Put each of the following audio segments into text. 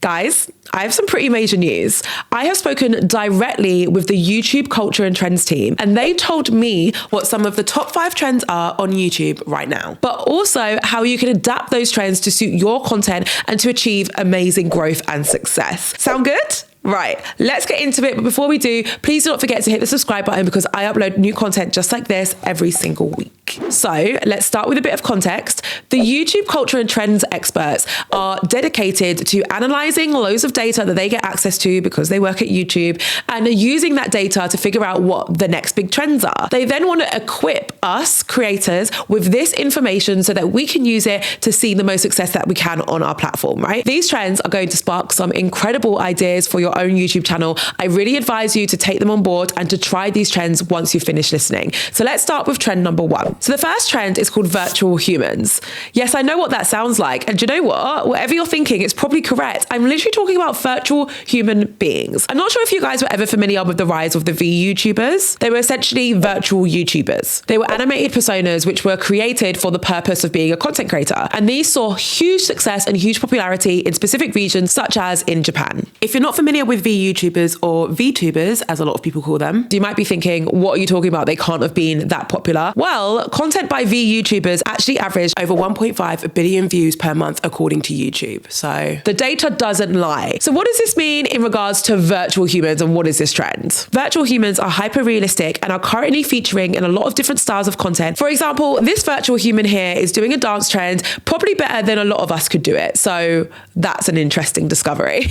Guys, I have some pretty major news. I have spoken directly with the YouTube culture and trends team, and they told me what some of the top 5 trends are on YouTube right now, but also how you can adapt those trends to suit your content and to achieve amazing growth and success. Sound good? Right, let's get into it. But before we do, please do not forget to hit the subscribe button because I upload new content just like this every single week. So let's start with a bit of context. The YouTube culture and trends experts are dedicated to analyzing loads of data that they get access to because they work at YouTube and are using that data to figure out what the next big trends are. They then want to equip us creators with this information so that we can use it to see the most success that we can on our platform, right? These trends are going to spark some incredible ideas for your own YouTube channel. I really advise you to take them on board and to try these trends once you finish listening. So let's start with trend number 1. So the first trend is called virtual humans. Yes, I know what that sounds like. And do you know what? Whatever you're thinking, it's probably correct. I'm literally talking about virtual human beings. I'm not sure if you guys were ever familiar with the rise of the VYoutubers. They were essentially virtual YouTubers. They were animated personas which were created for the purpose of being a content creator. And these saw huge success and huge popularity in specific regions such as in Japan. If you're not familiar with VYoutubers or VTubers, as a lot of people call them, you might be thinking, what are you talking about? They can't have been that popular. Well, content by VYoutubers actually averaged over 1.5 billion views per month according to YouTube. So the data doesn't lie. So what does this mean in regards to virtual humans and what is this trend? Virtual humans are hyper realistic and are currently featuring in a lot of different styles of content. For example, this virtual human here is doing a dance trend, probably better than a lot of us could do it. So that's an interesting discovery.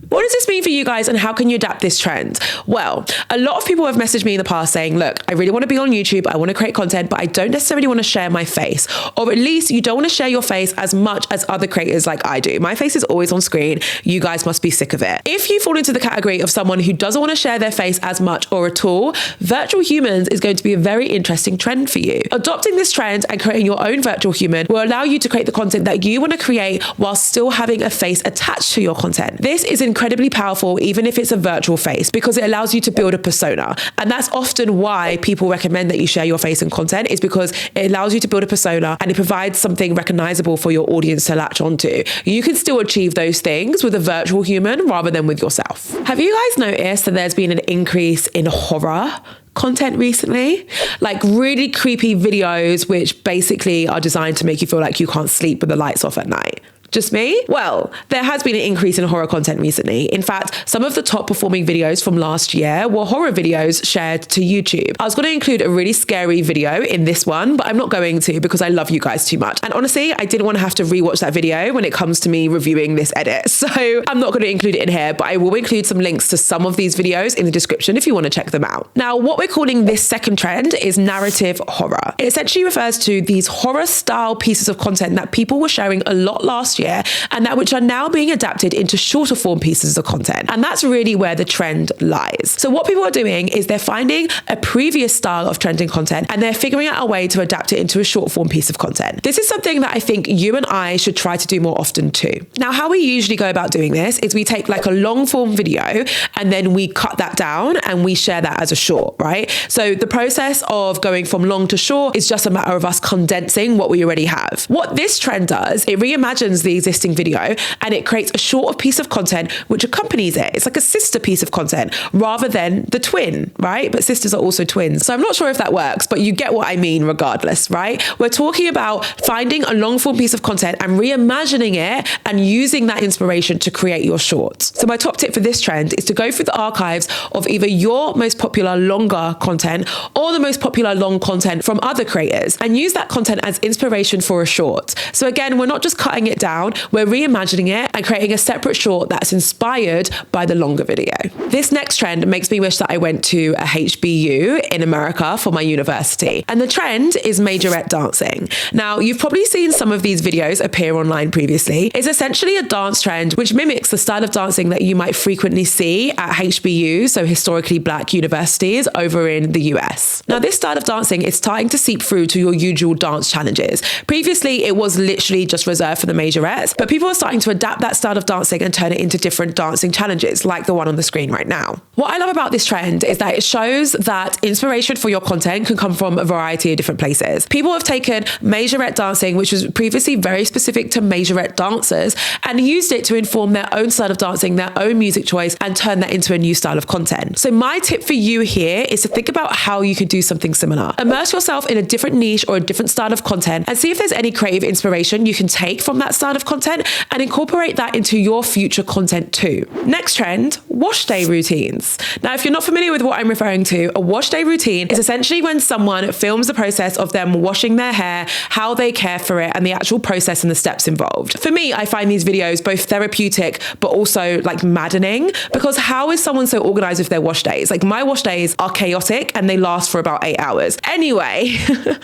What does this mean for you guys and how can you adapt this trend? Well, a lot of people have messaged me in the past saying, look, I really want to be on YouTube. I want to create content, but I don't necessarily want to share my face. Or at least you don't want to share your face as much as other creators like I do. My face is always on screen. You guys must be sick of it. If you fall into the category of someone who doesn't want to share their face as much or at all, virtual humans is going to be a very interesting trend for you. Adopting this trend and creating your own virtual human will allow you to create the content that you want to create while still having a face attached to your content. This is incredibly powerful, even if it's a virtual face, because it allows you to build a persona. And that's often why people recommend that you share your face in content, is because it allows you to build a persona and it provides something recognizable for your audience to latch onto. You can still achieve those things with a virtual human rather than with yourself. Have you guys noticed that there's been an increase in horror content recently? Like really creepy videos which basically are designed to make you feel like you can't sleep with the lights off at night. Just me? Well, there has been an increase in horror content recently. In fact, some of the top performing videos from last year were horror videos shared to YouTube. I was going to include a really scary video in this one, but I'm not going to because I love you guys too much. And honestly, I didn't want to have to rewatch that video when it comes to me reviewing this edit. So I'm not going to include it in here, but I will include some links to some of these videos in the description if you want to check them out. Now, what we're calling this second trend is narrative horror. It essentially refers to these horror style pieces of content that people were sharing a lot last year and that which are now being adapted into shorter form pieces of content. And that's really where the trend lies. So what people are doing is they're finding a previous style of trending content and they're figuring out a way to adapt it into a short form piece of content. This is something that I think you and I should try to do more often too. Now, how we usually go about doing this is we take like a long form video and then we cut that down and we share that as a short, right? So the process of going from long to short is just a matter of us condensing what we already have. What this trend does, it reimagines the existing video and it creates a shorter piece of content which accompanies it. It's like a sister piece of content rather than the twin, right? But sisters are also twins. So I'm not sure if that works, but you get what I mean regardless, right? We're talking about finding a long form piece of content and reimagining it and using that inspiration to create your shorts. So my top tip for this trend is to go through the archives of either your most popular longer content or the most popular long content from other creators and use that content as inspiration for a short. So again, we're not just cutting it down, we're reimagining it and creating a separate short that's inspired by the longer video. This next trend makes me wish that I went to a HBU in America for my university. And the trend is majorette dancing. Now, you've probably seen some of these videos appear online previously. It's essentially a dance trend which mimics the style of dancing that you might frequently see at HBU, so historically Black universities over in the US. Now, this style of dancing is starting to seep through to your usual dance challenges. Previously, it was literally just reserved for the majorette majorettes, but people are starting to adapt that style of dancing and turn it into different dancing challenges like the one on the screen right now. What I love about this trend is that it shows that inspiration for your content can come from a variety of different places. People have taken majorette dancing, which was previously very specific to majorette dancers, and used it to inform their own style of dancing, their own music choice, and turn that into a new style of content. So my tip for you here is to think about how you could do something similar. Immerse yourself in a different niche or a different style of content and see if there's any creative inspiration you can take from that style of content and incorporate that into your future content too. Next trend, wash day routines. Now, if you're not familiar with what I'm referring to, a wash day routine is essentially when someone films the process of them washing their hair, how they care for it, and the actual process and the steps involved. For me, I find these videos both therapeutic but also like maddening, because how is someone so organized with their wash days? Like, my wash days are chaotic and they last for about 8 hours. Anyway,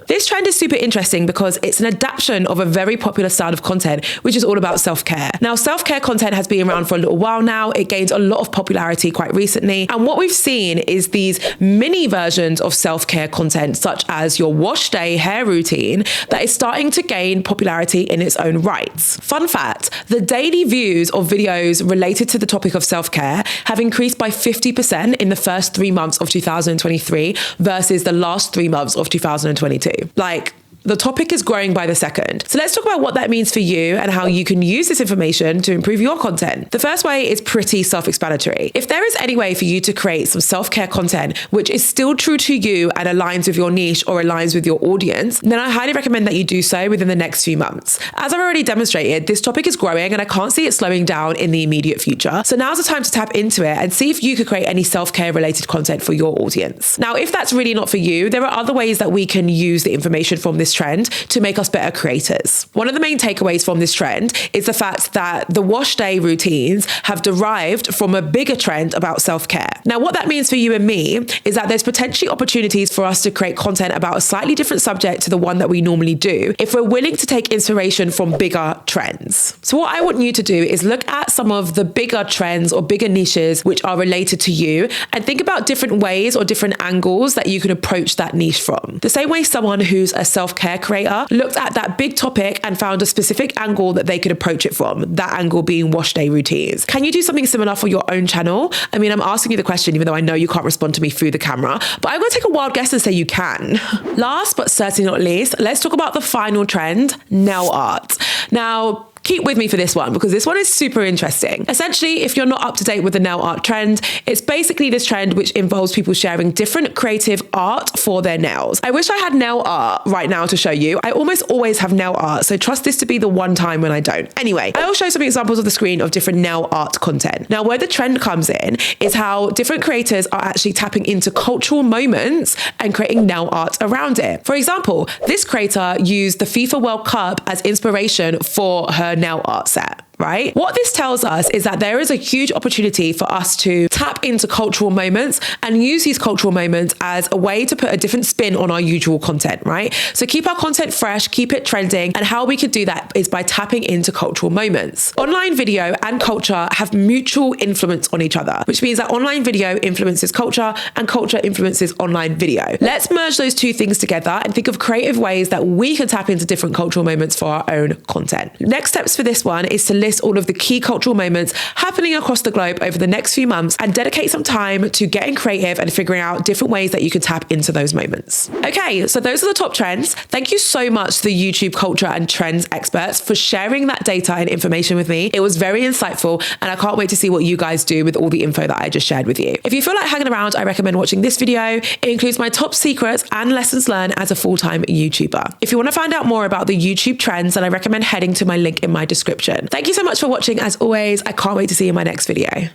this trend is super interesting because it's an adaptation of a very popular style of content, which is all about self-care. Now, self-care content has been around for a little while now. It gained a lot of popularity quite recently. And what we've seen is these mini versions of self-care content, such as your wash day hair routine, that is starting to gain popularity in its own rights. Fun fact, the daily views of videos related to the topic of self-care have increased by 50% in the first 3 months of 2023 versus the last 3 months of 2022. Like, the topic is growing by the second. So let's talk about what that means for you and how you can use this information to improve your content. The first way is pretty self-explanatory. If there is any way for you to create some self-care content which is still true to you and aligns with your niche or aligns with your audience, then I highly recommend that you do so within the next few months. As I've already demonstrated, this topic is growing and I can't see it slowing down in the immediate future. So now's the time to tap into it and see if you could create any self-care related content for your audience. Now, if that's really not for you, there are other ways that we can use the information from this trend to make us better creators. One of the main takeaways from this trend is the fact that the wash day routines have derived from a bigger trend about self-care. Now, what that means for you and me is that there's potentially opportunities for us to create content about a slightly different subject to the one that we normally do if we're willing to take inspiration from bigger trends. So what I want you to do is look at some of the bigger trends or bigger niches which are related to you and think about different ways or different angles that you can approach that niche from. The same way someone who's a self-care creator looked at that big topic and found a specific angle that they could approach it from, that angle being wash day routines. Can you do something similar for your own channel? I mean, I'm asking you the question, even though I know you can't respond to me through the camera, but I'm going to take a wild guess and say you can. Last, but certainly not least, let's talk about the final trend, nail art. Now, keep with me for this one because this one is super interesting. Essentially, if you're not up to date with the nail art trend, it's basically this trend which involves people sharing different creative art for their nails. I wish I had nail art right now to show you. I almost always have nail art, so trust this to be the one time when I don't. Anyway, I will show some examples of the screen of different nail art content. Now, where the trend comes in is how different creators are actually tapping into cultural moments and creating nail art around it. For example, this creator used the FIFA World Cup as inspiration for her nail art set. Right? What this tells us is that there is a huge opportunity for us to tap into cultural moments and use these cultural moments as a way to put a different spin on our usual content, right? So keep our content fresh, keep it trending, and how we could do that is by tapping into cultural moments. Online video and culture have mutual influence on each other, which means that online video influences culture and culture influences online video. Let's merge those two things together and think of creative ways that we can tap into different cultural moments for our own content. Next steps for this one is to list all of the key cultural moments happening across the globe over the next few months and dedicate some time to getting creative and figuring out different ways that you can tap into those moments. Okay, so those are the top trends. Thank you so much to the YouTube culture and trends experts for sharing that data and information with me. It was very insightful and I can't wait to see what you guys do with all the info that I just shared with you. If you feel like hanging around, I recommend watching this video. It includes my top secrets and lessons learned as a full-time YouTuber. If you want to find out more about the YouTube trends, then I recommend heading to my link in my description. Thank you so much for watching. As always, I can't wait to see you in my next video.